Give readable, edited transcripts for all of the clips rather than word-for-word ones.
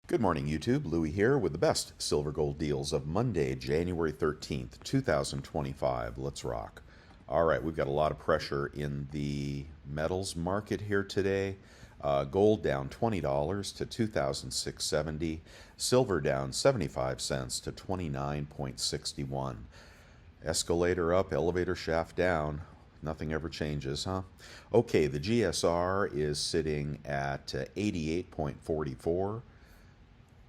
Good morning, YouTube. Louie here with the best silver gold deals of Monday, January 13th, 2025. Let's rock. All right, we've got a lot of pressure in the metals market here today. Gold down $20 to 2,670. Silver down 75 cents to 29.61. Escalator up, elevator shaft down. Nothing ever changes, huh? Okay, the GSR is sitting at 88.44.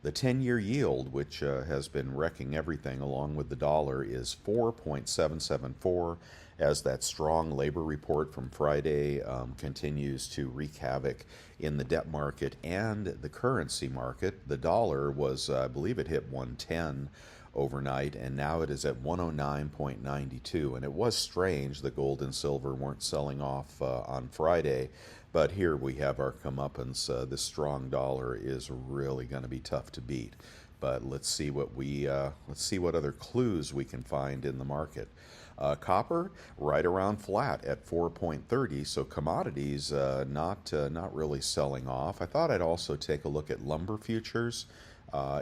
The 10-year yield, which has been wrecking everything along with the dollar, is 4.774 as that strong labor report from Friday continues to wreak havoc in the debt market and the currency market. The dollar was, I believe it hit 110 overnight, and now it is at 109.92. And it was strange that gold and silver weren't selling off on Friday, but here we have our comeuppance. This strong dollar is really going to be tough to beat. But let's see what other clues we can find in the market. Copper right around flat at 4.30, so commodities not really selling off. I thought I'd also take a look at lumber futures.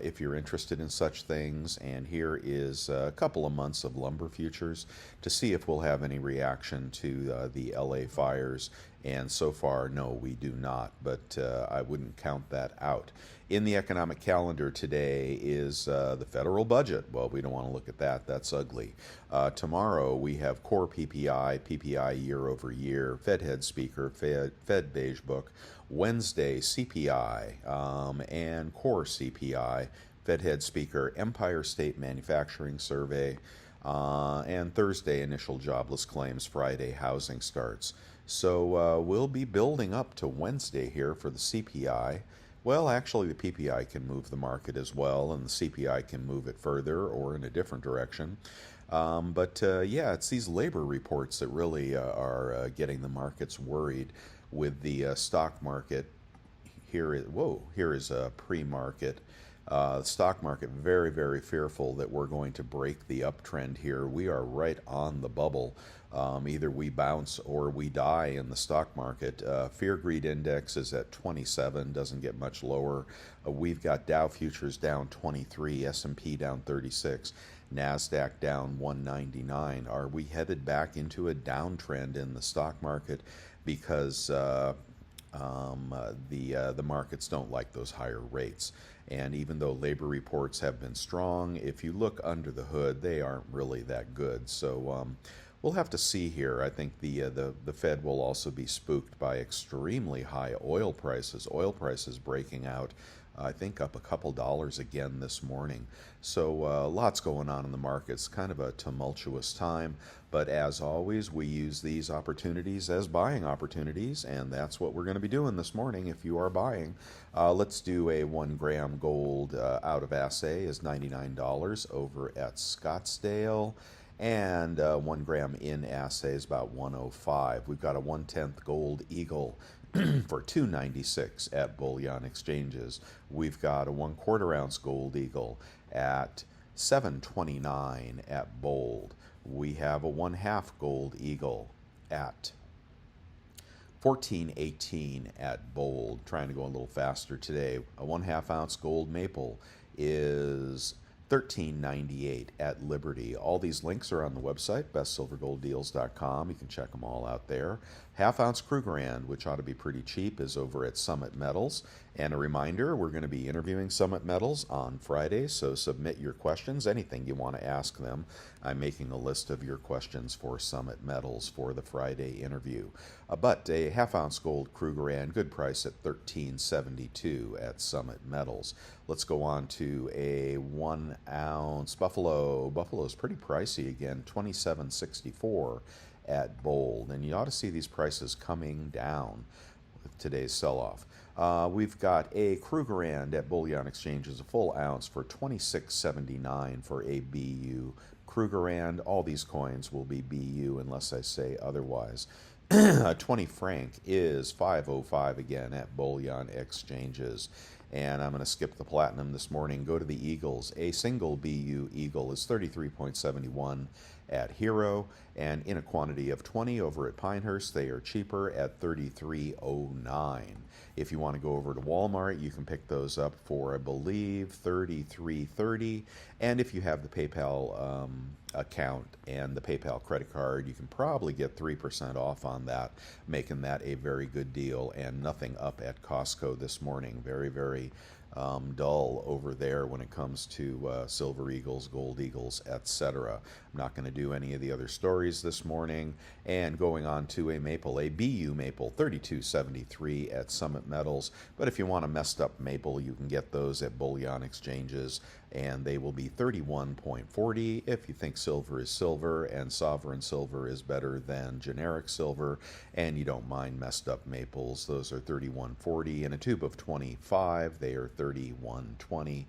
If you're interested in such things, and here is a couple of months of lumber futures to see if we'll have any reaction to the LA fires. And so far, no, we do not, but I wouldn't count that out. In the economic calendar today is the federal budget. Well, we don't want to look at that. That's ugly. Tomorrow we have core PPI, PPI year over year, Fed head speaker, Fed beige book. Wednesday, CPI and core CPI, Fed head speaker, Empire State Manufacturing Survey, and Thursday, initial jobless claims, Friday, housing starts. So we'll be building up to Wednesday here for the CPI. Well, actually, the PPI can move the market as well, and the CPI can move it further or in a different direction. Yeah, it's these labor reports that really are getting the markets worried. With the stock market, here is a pre-market. Stock market very, very fearful that we're going to break the uptrend here. We are right on the bubble. Either we bounce or we die in the stock market. Fear greed index is at 27, doesn't get much lower. We've got Dow futures down 23, S&P down 36, NASDAQ down 199. Are we headed back into a downtrend in the stock market because the markets don't like those higher rates? And even though labor reports have been strong, if you look under the hood, they aren't really that good. So we'll have to see here. I think the Fed will also be spooked by extremely high oil prices. Oil prices breaking out, I think, up a couple dollars again this morning. So lots going on in the markets. Kind of a tumultuous time. But as always, we use these opportunities as buying opportunities, and that's what we're going to be doing this morning if you are buying. Let's do a 1 gram gold out of assay is $99 over at Scottsdale. And 1 gram in assay is about 105. We've got a 1/10 gold eagle for $296 at Bullion exchanges. We've got a 1/4 ounce gold eagle at $729 at Bold. We have a 1/2 gold eagle at $14.18 at Bold. Trying to go a little faster today. A 1/2 ounce gold maple is $13.98 at Liberty. All these links are on the website, bestsilvergolddeals.com. You can check them all out there. 1/2 ounce Krugerrand, which ought to be pretty cheap, is over at Summit Metals. And a reminder, we're going to be interviewing Summit Metals on Friday, so submit your questions, anything you want to ask them. I'm making a list of your questions for Summit Metals for the Friday interview. But a 1/2 ounce gold Krugerrand, good price at $13.72 at Summit Metals. Let's go on to a 1 ounce Buffalo. Buffalo's pretty pricey again, $27.64 at Bold. And you ought to see these prices coming down with today's sell-off. We've got a Krugerrand at Bullion exchanges, a full ounce for $26.79 for a BU Krugerrand. All these coins will be BU unless I say otherwise. 20 franc is $5.05 again at Bullion exchanges. And I'm going to skip the platinum this morning, go to the Eagles. A single BU Eagle is 33.71 at Hero, and in a quantity of 20 over at Pinehurst, they are cheaper at $33.09. If you want to go over to Walmart, you can pick those up for, I believe, $33.30. And if you have the PayPal account and the PayPal credit card, you can probably get 3% off on that, making that a very good deal. And nothing up at Costco this morning. Very, very dull over there when it comes to silver eagles, gold eagles, etc. I'm not going to do any of the other stories this morning. And going on to a maple, a BU maple, 32.73 at Summit Metals. But if you want a messed up maple, you can get those at Bullion exchanges, and they will be 31.40. If you think silver is silver and sovereign silver is better than generic silver, and you don't mind messed up maples, those are 31.40. In a tube of 25, they are 31.20.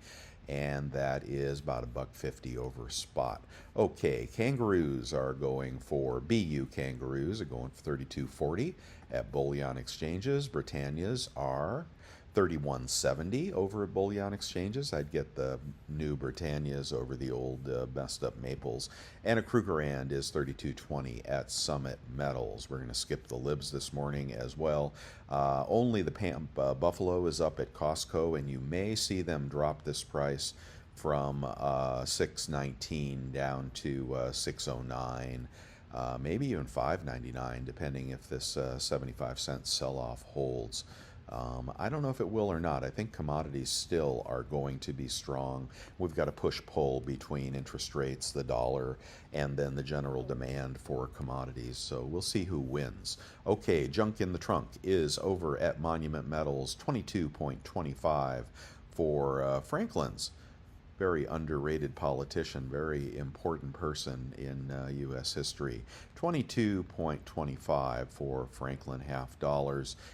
And that is about $1.50 over spot. Okay, kangaroos are going for, BU kangaroos are going for 32.40 at Bullion exchanges. Britannias are 31.70 over at Bullion exchanges. I'd get the new Britannias over the old messed up maples. And a Krugerrand is 32.20 at Summit Metals. We're going to skip the libs this morning as well. Only the Buffalo is up at Costco, and you may see them drop this price from $6.19 down to $6.09. Maybe even $5.99, depending if this 75-cent sell-off holds. I don't know if it will or not. I think commodities still are going to be strong. We've got a push-pull between interest rates, the dollar, and then the general demand for commodities. So we'll see who wins. Okay, junk in the trunk is over at Monument Metals, 22.25 for Franklin's. Very underrated politician, very important person in U.S. history. 22.25 for Franklin $half.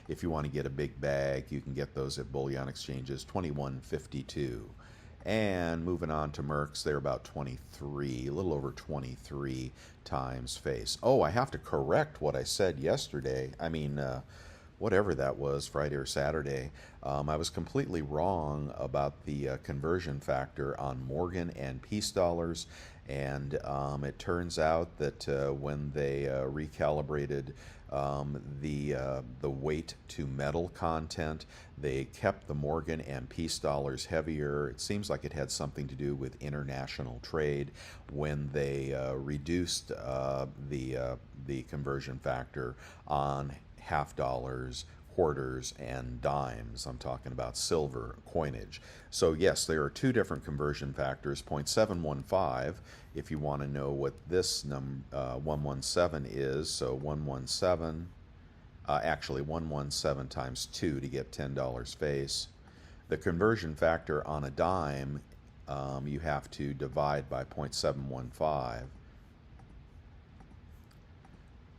If you want to get a big bag, you can get those at Bullion exchanges, 21.52. And moving on to Merck's, they're about 23, a little over 23 times face. Oh, I have to correct what I said yesterday. Whatever that was, Friday or Saturday, I was completely wrong about the conversion factor on Morgan and Peace dollars, and it turns out that when they recalibrated the weight to metal content, they kept the Morgan and Peace dollars heavier. It seems like it had something to do with international trade. When they reduced the conversion factor on half dollars, quarters, and dimes. I'm talking about silver coinage. So yes, there are two different conversion factors, 0.715 if you want to know what this 117 is. So 117, actually 117 times 2 to get $10 face. The conversion factor on a dime, you have to divide by 0.715.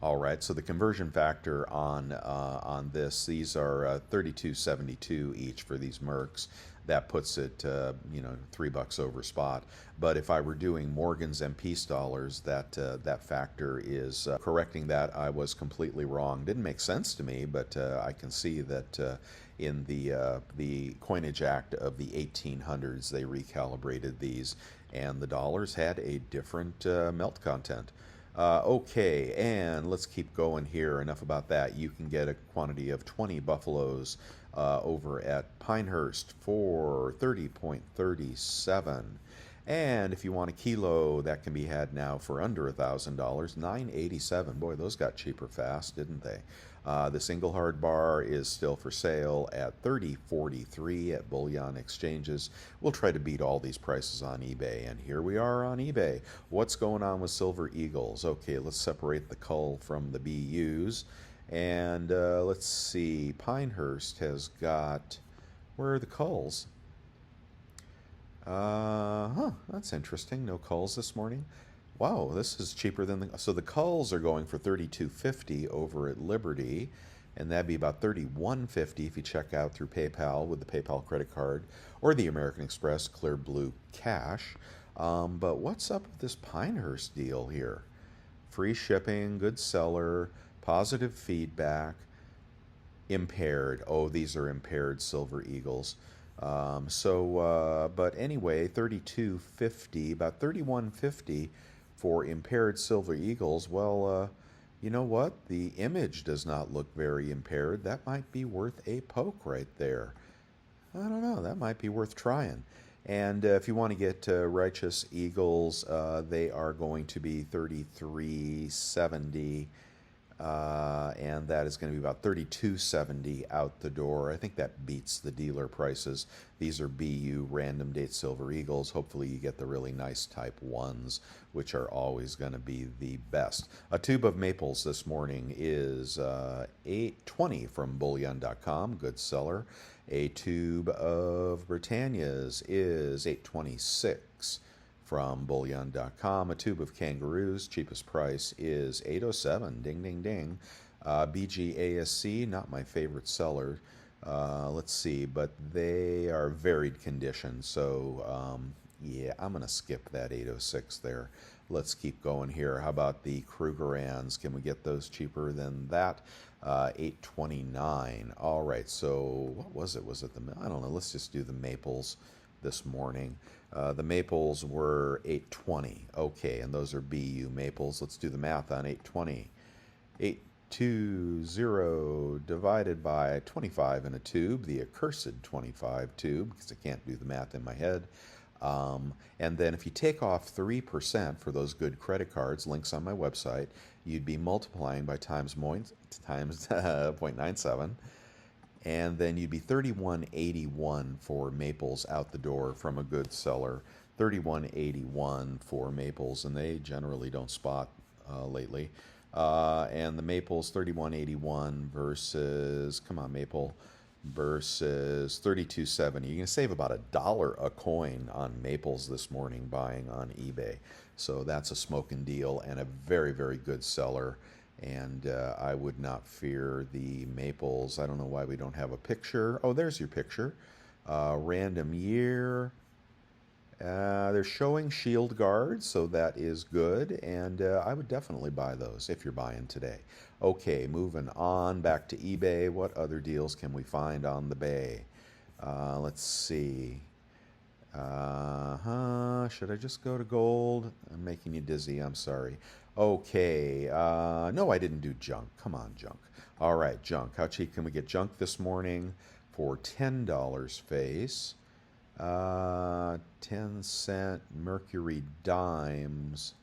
All right, so the conversion factor on this, these are 32.72 each for these Mercs. That puts it, $3 over spot. But if I were doing Morgans and Peace dollars, that factor is correcting that. I was completely wrong. Didn't make sense to me, but I can see that in the Coinage Act of the 1800s, they recalibrated these, and the dollars had a different melt content. Okay, and let's keep going here. Enough about that. You can get a quantity of 20 buffaloes over at Pinehurst for $30.37. And if you want a kilo, that can be had now for under $1,000, $9.87. Boy, those got cheaper fast, didn't they? The single hard bar is still for sale at $30.43 at Bullion exchanges. We'll try to beat all these prices on eBay, and here we are on eBay. What's going on with Silver Eagles? Okay, let's separate the cull from the BUs, and let's see. Pinehurst has got, where are the culls? That's interesting. No culls this morning. Wow, this is cheaper than the... So the culls are going for $32.50 over at Liberty, and that'd be about $31.50 if you check out through PayPal with the PayPal credit card or the American Express Clear Blue Cash. But what's up with this Pinehurst deal here? Free shipping, good seller, positive feedback, impaired. Oh, these are impaired Silver Eagles. But anyway, $32.50, about $31.50 for impaired silver eagles, well, you know what? The image does not look very impaired. That might be worth a poke right there. I don't know. That might be worth trying. And if you want to get righteous eagles, they are going to be 33.70, and that is going to be about 32.70 out the door. I think that beats the dealer prices. These are BU random date silver eagles. Hopefully you get the really nice type ones, which are always going to be the best. A tube of maples this morning is $8.20 from Bullion.com, good seller. A tube of Britannias is $8.26 from Bullion.com. A tube of kangaroos, cheapest price, is $8.07. Ding, ding, ding. BGASC, not my favorite seller. Let's see, but they are varied condition. So, yeah, I'm going to skip that 806 there. Let's keep going here. How about the Krugerrands? Can we get those cheaper than that? 829. All right, so what was it? Was it the, I don't know, let's just do the maples this morning. The maples were 820. Okay, and those are BU maples. Let's do the math on 820. 820 divided by 25 in a tube, the accursed 25 tube, because I can't do the math in my head. And then if you take off 3% for those good credit cards, links on my website, you'd be multiplying by times 0.97, and then you'd be 31.81 for maples out the door from a good seller. 31.81 for maples, and they generally don't spot lately. And the maples 31.81 versus, come on maple, versus 32.70. You're going to save about $1 a coin on maples this morning buying on eBay. So that's a smoking deal and a very, very good seller. And I would not fear the maples. I don't know why we don't have a picture. Oh, there's your picture. Random year. They're showing shield guards, so that is good, and I would definitely buy those if you're buying today. Okay, moving on back to eBay. What other deals can we find on the bay? Let's see. Should I just go to gold? I'm making you dizzy, I'm sorry. Okay, no, I didn't do junk. Come on, junk. All right, junk. How cheap can we get junk this morning? For $10 face. 10-cent mercury dimes,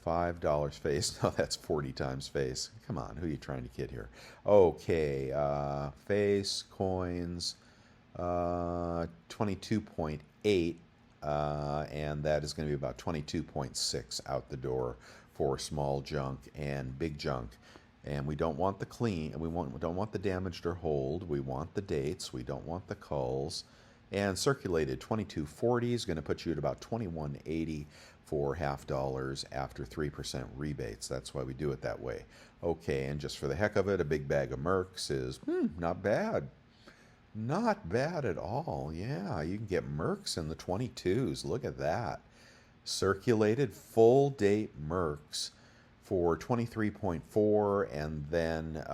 $5 face. No, that's 40 times face. Come on, who are you trying to kid here? Okay, face coins, 22.8, and that is going to be about 22.6 out the door for small junk and big junk. And we don't want the clean, we don't want the damaged or hold. We want the dates. We don't want the culls. And circulated 22.40 is going to put you at about 21.80 for $0.50 after 3% rebates. That's why we do it that way. Okay, and just for the heck of it, a big bag of Mercs is not bad. Not bad at all. Yeah, you can get Mercs in the 22s. Look at that. Circulated full date Mercs for 23.4, and then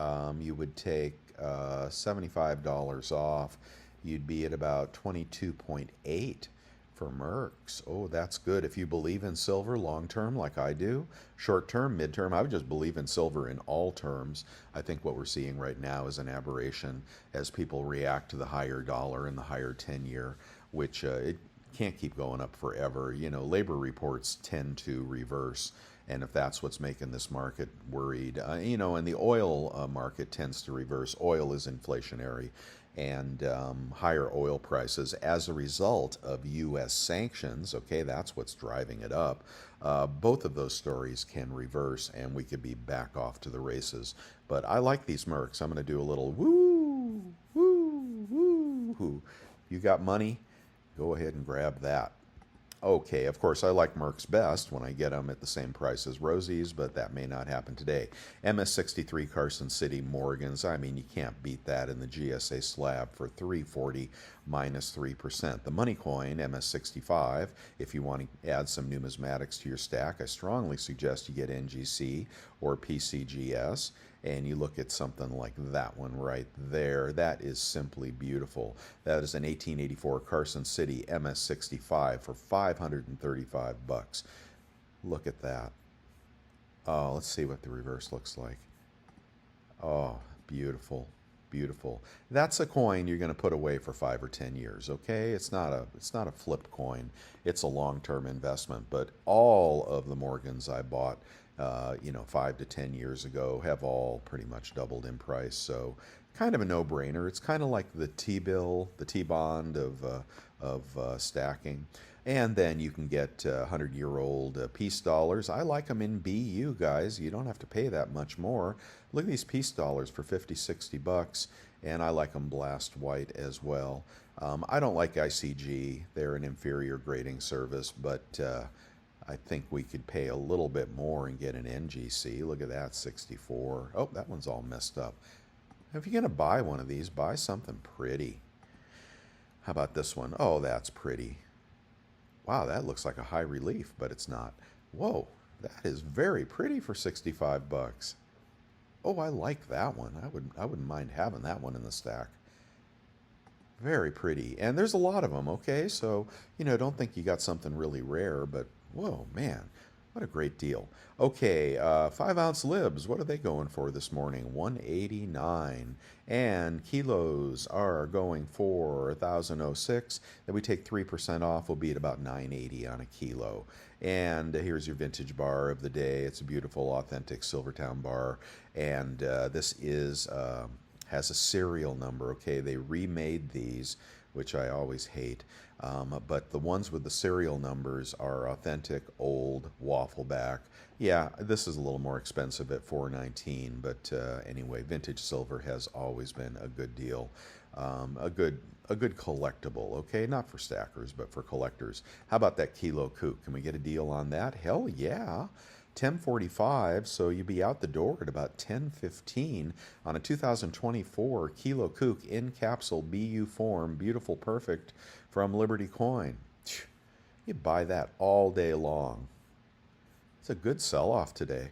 you would take $75 off. You'd be at about 22.8 for Mercs. Oh, that's good. If you believe in silver long-term like I do, short-term, mid-term, I would just believe in silver in all terms. I think what we're seeing right now is an aberration as people react to the higher dollar and the higher 10-year, which it can't keep going up forever. You know, labor reports tend to reverse. And if that's what's making this market worried, you know, and the oil market tends to reverse. Oil is inflationary, and higher oil prices as a result of U.S. sanctions, okay, that's what's driving it up. Both of those stories can reverse, and we could be back off to the races. But I like these Mercs. I'm going to do a little woo, woo, woo. You got money? Go ahead and grab that. Okay, of course, I like Mercs best when I get them at the same price as Rosie's, but that may not happen today. MS63 Carson City Morgans, I mean, you can't beat that in the GSA slab for $3.40 minus 3%. The money coin, MS65, if you want to add some numismatics to your stack, I strongly suggest you get NGC or PCGS, and you look at something like that one right there. That is simply beautiful. That is an 1884 Carson City MS65 for $535. Look at that. Oh, let's see what the reverse looks like. Oh, beautiful, beautiful. That's a coin you're going to put away for 5 or 10 years. Okay, it's not a flip coin. It's a long-term investment. But all of the Morgans I bought, 5 to 10 years ago, have all pretty much doubled in price. So kind of a no-brainer. It's kind of like the T-bill, the T-bond of stacking. And then you can get 100-year-old peace dollars. I like them in BU, guys. You don't have to pay that much more. Look at these peace dollars for 50, 60 bucks. And I like them blast white as well. I don't like ICG. They're an inferior grading service, but I think we could pay a little bit more and get an NGC. Look at that, 64. Oh, that one's all messed up. If you're going to buy one of these, buy something pretty. How about this one? Oh, that's pretty. Wow, that looks like a high relief, but it's not. Whoa, that is very pretty for 65 bucks. Oh, I like that one. I wouldn't mind having that one in the stack. Very pretty. And there's a lot of them, okay? So, don't think you got something really rare, but whoa, man, what a great deal. Okay, 5-ounce libs, what are they going for this morning? 189. And kilos are going for 1,006. Then we take 3% off, we'll be at about 980 on a kilo. And here's your vintage bar of the day. It's a beautiful, authentic Silvertown bar. And this has a serial number, okay? They remade these, which I always hate. But the ones with the serial numbers are authentic, old, waffle back. Yeah, this is a little more expensive at $4.19, but anyway, vintage silver has always been a good deal. A good collectible, okay? Not for stackers, but for collectors. How about that kilo KOOK? Can we get a deal on that? Hell yeah. 10:45, so you'd be out the door at about 10:15 on a 2024 kilo KOOK in capsule BU form, beautiful, perfect, from Liberty Coin. You buy that all day long. It's a good sell-off today.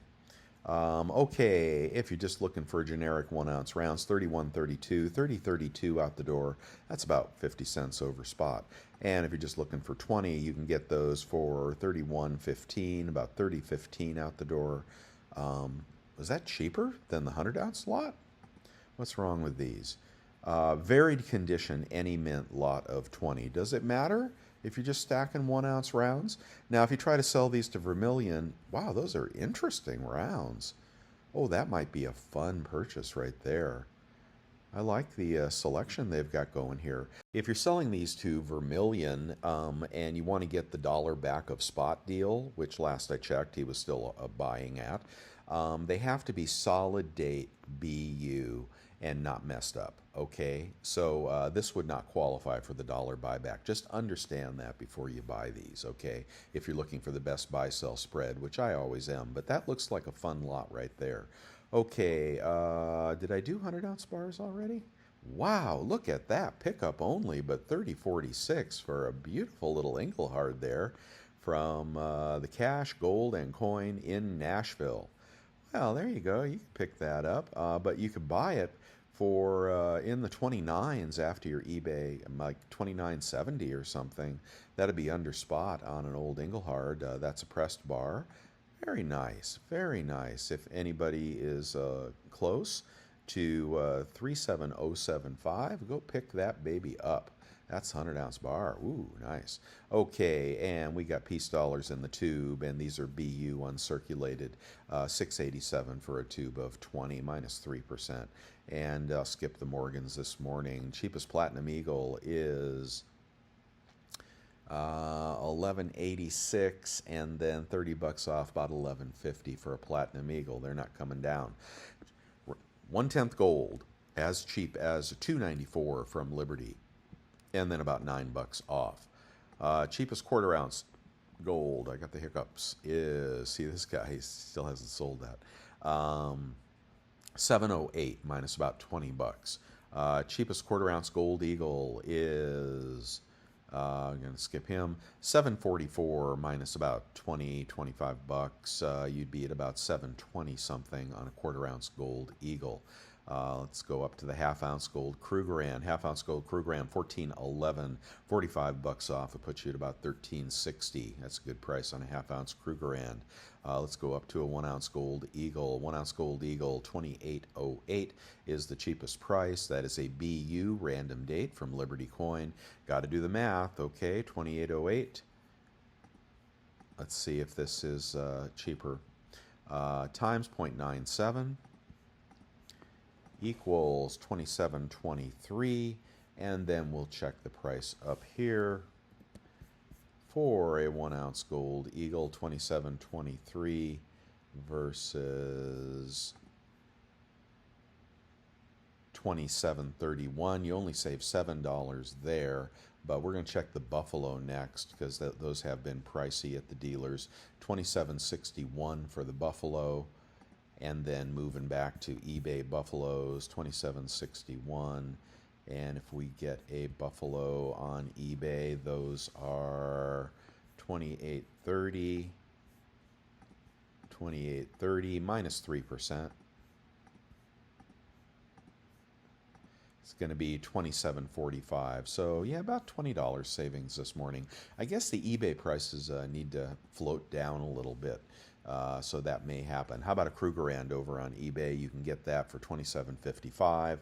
Okay, if you're just looking for generic 1-ounce rounds, 31.32, 30.32 out the door. That's about 50 cents over spot. And if you're just looking for 20, you can get those for 31.15, about 30.15 out the door. Was that cheaper than the 100-ounce lot? What's wrong with these? Varied condition, any mint lot of 20. Does it matter if you're just stacking 1-ounce rounds? Now, if you try to sell these to Vermilion, wow, those are interesting rounds. Oh, that might be a fun purchase right there. I like the selection they've got going here. If you're selling these to Vermilion and you want to get the dollar back of spot deal, which last I checked he was still buying at, they have to be solid date BU and not messed up, okay? So this would not qualify for the dollar buyback. Just understand that before you buy these, okay? If you're looking for the best buy-sell spread, which I always am, but that looks like a fun lot right there. Okay, did I do 100-ounce bars already? Wow, look at that. Pickup only, but 30.46 for a beautiful little Engelhard there from the Cash, Gold, and Coin in Nashville. Well, there you go. You can pick that up, but you could buy it for in the 29s after your eBay, like 29.70 or something. That'd be under spot on an old Engelhard. That's a pressed bar. Very nice, very nice. If anybody is close to 37075, go pick that baby up. That's 100-ounce bar. Ooh, nice. Okay, and we got peace dollars in the tube, and these are BU uncirculated. 687 for a tube of 20, minus 3%. And I'll skip the Morgans this morning. Cheapest Platinum Eagle is 1186, and then 30 bucks off, about 1150 for a Platinum Eagle. They're not coming down. 1/10 gold, as cheap as 294 from Liberty, and then about 9 bucks off. Cheapest quarter-ounce gold, I got the hiccups, is, see this guy, he still hasn't sold that. 708 minus about 20 bucks. Cheapest quarter-ounce gold eagle is, I'm going to skip him, 744 minus about 25 bucks. You'd be at about 720 something on a quarter-ounce gold eagle. Let's go up to the half-ounce gold Krugerrand. Half-ounce gold Krugerrand, 14.11, 45 bucks off. It puts you at about 13.60. That's a good price on a half-ounce Krugerrand. Let's go up to a 1-ounce gold Eagle. 1-ounce gold Eagle, 28.08 is the cheapest price. That is a BU random date from Liberty Coin. Got to do the math. Okay, 28.08. Let's see if this is cheaper. Times 0.97 equals 27.23, and then we'll check the price up here for a 1-ounce gold Eagle. 27.23 versus 27.31. You only save $7 there, but we're going to check the Buffalo next because those have been pricey at the dealers. 27.61 for the Buffalo, and then moving back to eBay Buffaloes, 27.61. And if we get a Buffalo on eBay, those are 28.30, 28.30 minus 3%. It's going to be $27.45. So yeah, about $20 savings this morning. I guess the eBay prices need to float down a little bit. So that may happen. How about a Krugerrand over on eBay? You can get that for $27.55,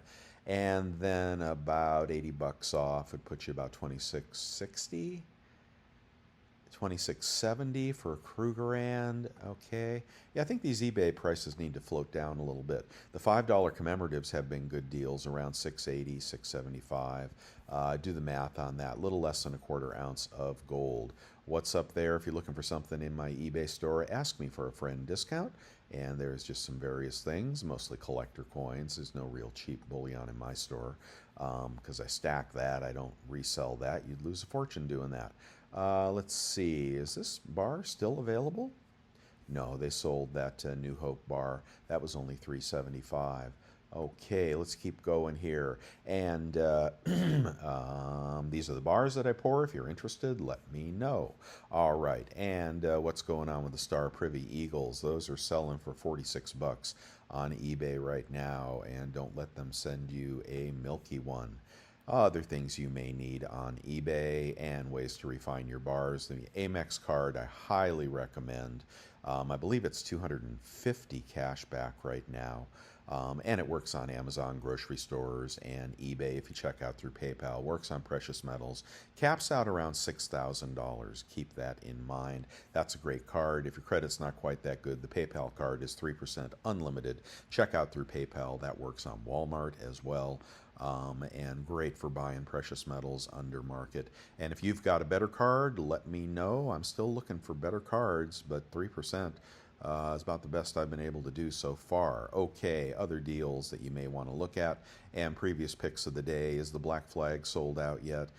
and then about 80 bucks off. It puts you about $26.60, $26.70 for a Krugerrand. Okay, yeah, I think these eBay prices need to float down a little bit. The $5 commemoratives have been good deals, around $6.80, $6.75. Do the math on that. A little less than a 1/4 ounce of gold. What's up there? If you're looking for something in my eBay store, ask me for a friend discount. And there's just some various things, mostly collector coins. There's no real cheap bullion in my store because I stack that. I don't resell that. You'd lose a fortune doing that. Let's see. Is this bar still available? No, they sold that New Hope bar. That was only $3.75. Okay, let's keep going here. And these are the bars that I pour. If you're interested, let me know. All right, and what's going on with the Star Privy Eagles? Those are selling for 46 bucks on eBay right now, and don't let them send you a milky one. Other things you may need on eBay and ways to refine your bars. The Amex card I highly recommend. I believe it's 250 cash back right now. And it works on Amazon, grocery stores, and eBay if you check out through PayPal. Works on precious metals. Caps out around $6,000. Keep that in mind. That's a great card. If your credit's not quite that good, the PayPal card is 3% unlimited. Check out through PayPal. That works on Walmart as well. And great for buying precious metals under market. And if you've got a better card, let me know. I'm still looking for better cards, but 3% is about the best I've been able to do so far. Okay, other deals that you may want to look at, and previous picks of the day. Is the Black Flag sold out yet?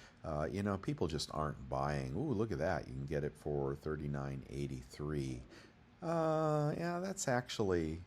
You know, people just aren't buying. Ooh, look at that. You can get it for $39.83. Yeah, that's actually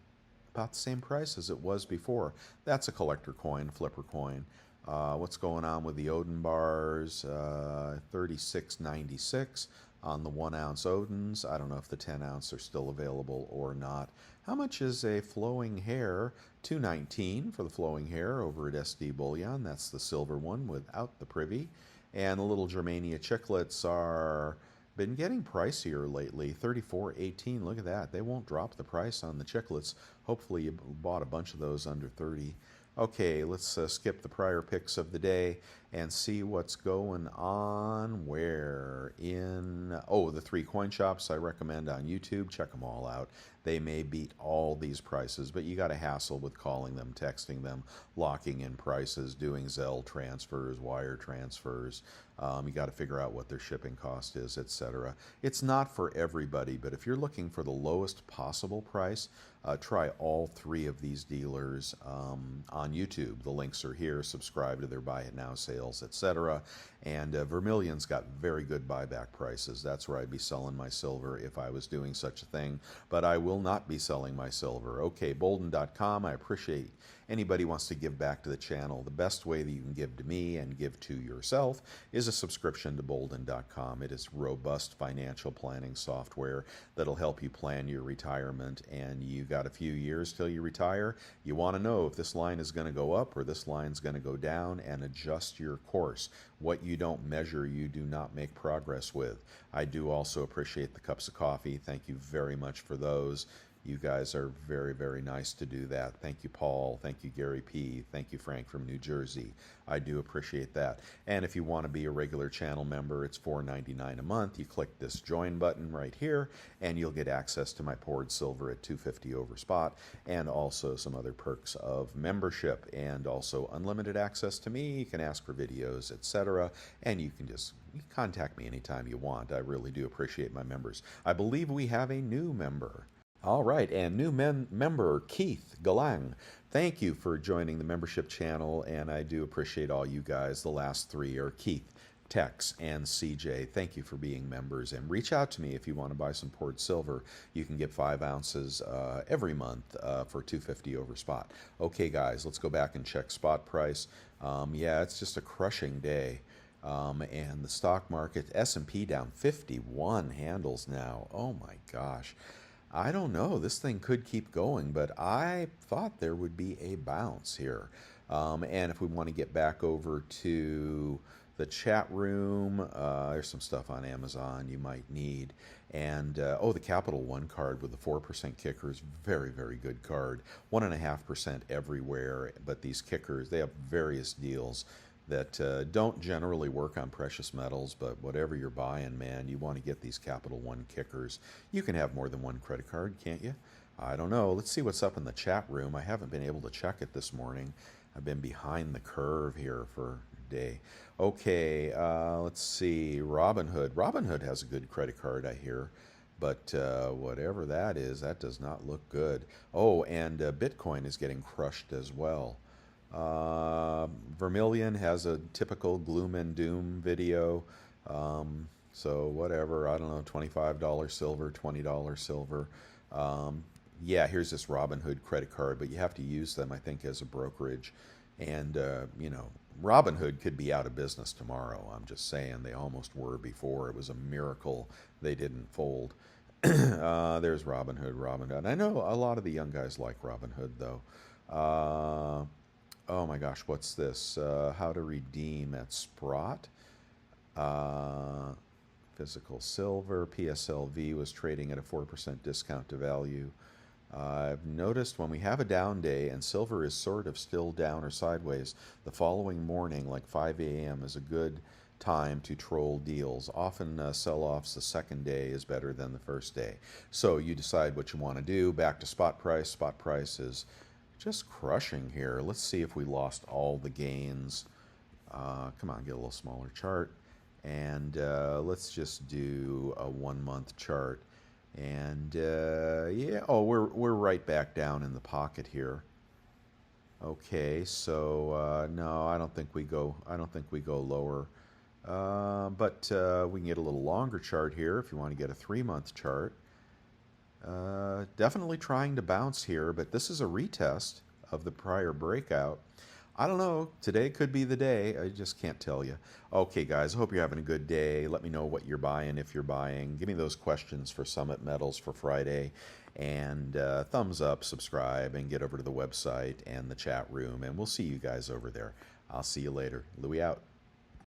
about the same price as it was before. That's a collector coin, flipper coin. What's going on with the Odin bars? $36.96 on the 1-ounce Odins. I don't know if the 10-ounce are still available or not. How much is a flowing hair? $2.19 for the flowing hair over at SD Bullion. That's the silver one without the privy. And the little Germania chiclets are been getting pricier lately. $34.18. Look at that. They won't drop the price on the chiclets. Hopefully you bought a bunch of those under 30. Okay, let's skip the prior picks of the day and see what's going on where in... Oh, the 3 coin shops I recommend on YouTube. Check them all out. They may beat all these prices, but you got to hassle with calling them, texting them, locking in prices, doing Zelle transfers, wire transfers. You got to figure out what their shipping cost is, etc. It's not for everybody, but if you're looking for the lowest possible price, try all 3 of these dealers on YouTube. The links are here. Subscribe to their Buy It Now sales, etc. And Vermilion's got very good buyback prices. That's where I'd be selling my silver if I was doing such a thing, but I will not be selling my silver. Okay, Bolden.com, I appreciate anybody wants to give back to the channel, the best way that you can give to me and give to yourself is a subscription to Bullion.com. It is robust financial planning software that'll help you plan your retirement, and you got a few years till you retire. You want to know if this line is going to go up or this line's going to go down, and adjust your course. What you don't measure, you do not make progress with. I do also appreciate the cups of coffee. Thank you very much for those. You guys are very, very nice to do that. Thank you, Paul. Thank you, Gary P. Thank you, Frank from New Jersey. I do appreciate that. And if you want to be a regular channel member, it's $4.99 a month. You click this join button right here, and you'll get access to my poured silver at $2.50 over spot, and also some other perks of membership, and also unlimited access to me. You can ask for videos, etc., and you can just contact me anytime you want. I really do appreciate my members. I believe we have a new member. All right, and new member Keith Galang, thank you for joining the membership channel, and I do appreciate all you guys. The last three are Keith, Tex, and CJ. Thank you for being members, and reach out to me if you want to buy some poured silver. You can get 5 ounces every month for $2.50 over spot. Okay, guys, let's go back and check spot price. Yeah, it's just a crushing day. And the stock market, S&P down 51 handles now. Oh my gosh. I don't know. This thing could keep going, but I thought there would be a bounce here. And if we want to get back over to the chat room, there's some stuff on Amazon you might need. And, oh, the Capital One card with the 4% kickers, very, very good card. 1.5% everywhere, but these kickers, they have various deals that don't generally work on precious metals, but whatever you're buying, man, you want to get these Capital One kickers. You can have more than one credit card, can't you? I don't know. Let's see what's up in the chat room. I haven't been able to check it this morning. I've been behind the curve here for a day. Okay, let's see. Robinhood. Robinhood has a good credit card, I hear. But whatever that is, that does not look good. Oh, and Bitcoin is getting crushed as well. Vermilion has a typical gloom and doom video. So whatever, I don't know, $25 silver, $20 silver. Yeah, here's this Robinhood credit card, but you have to use them, I think, as a brokerage. And, you know, Robinhood could be out of business tomorrow. I'm just saying, they almost were before. It was a miracle they didn't fold. There's Robinhood. I know a lot of the young guys like Robinhood, though. Oh my gosh, what's this? How to redeem at Sprott. Physical silver. PSLV was trading at a 4% discount to value. I've noticed when we have a down day and silver is sort of still down or sideways, the following morning, like 5 a.m., is a good time to troll deals. Often sell-offs the second day is better than the first day. So you decide what you want to do. Back to spot price. Spot price is just crushing here. Let's see if we lost all the gains. Come on, get a little smaller chart. And let's just do a 1 month chart. And yeah, oh, we're right back down in the pocket here. Okay, so no, I don't think we go lower. But we can get a little longer chart here if you want to get a 3 month chart. Definitely trying to bounce here, but this is a retest of the prior breakout. I don't know. Today could be the day. I just can't tell you. Okay, guys, I hope you're having a good day. Let me know what you're buying if you're buying. Give me those questions for Summit Metals for Friday. And thumbs up, subscribe, and get over to the website and the chat room. And we'll see you guys over there. I'll see you later. Louis out.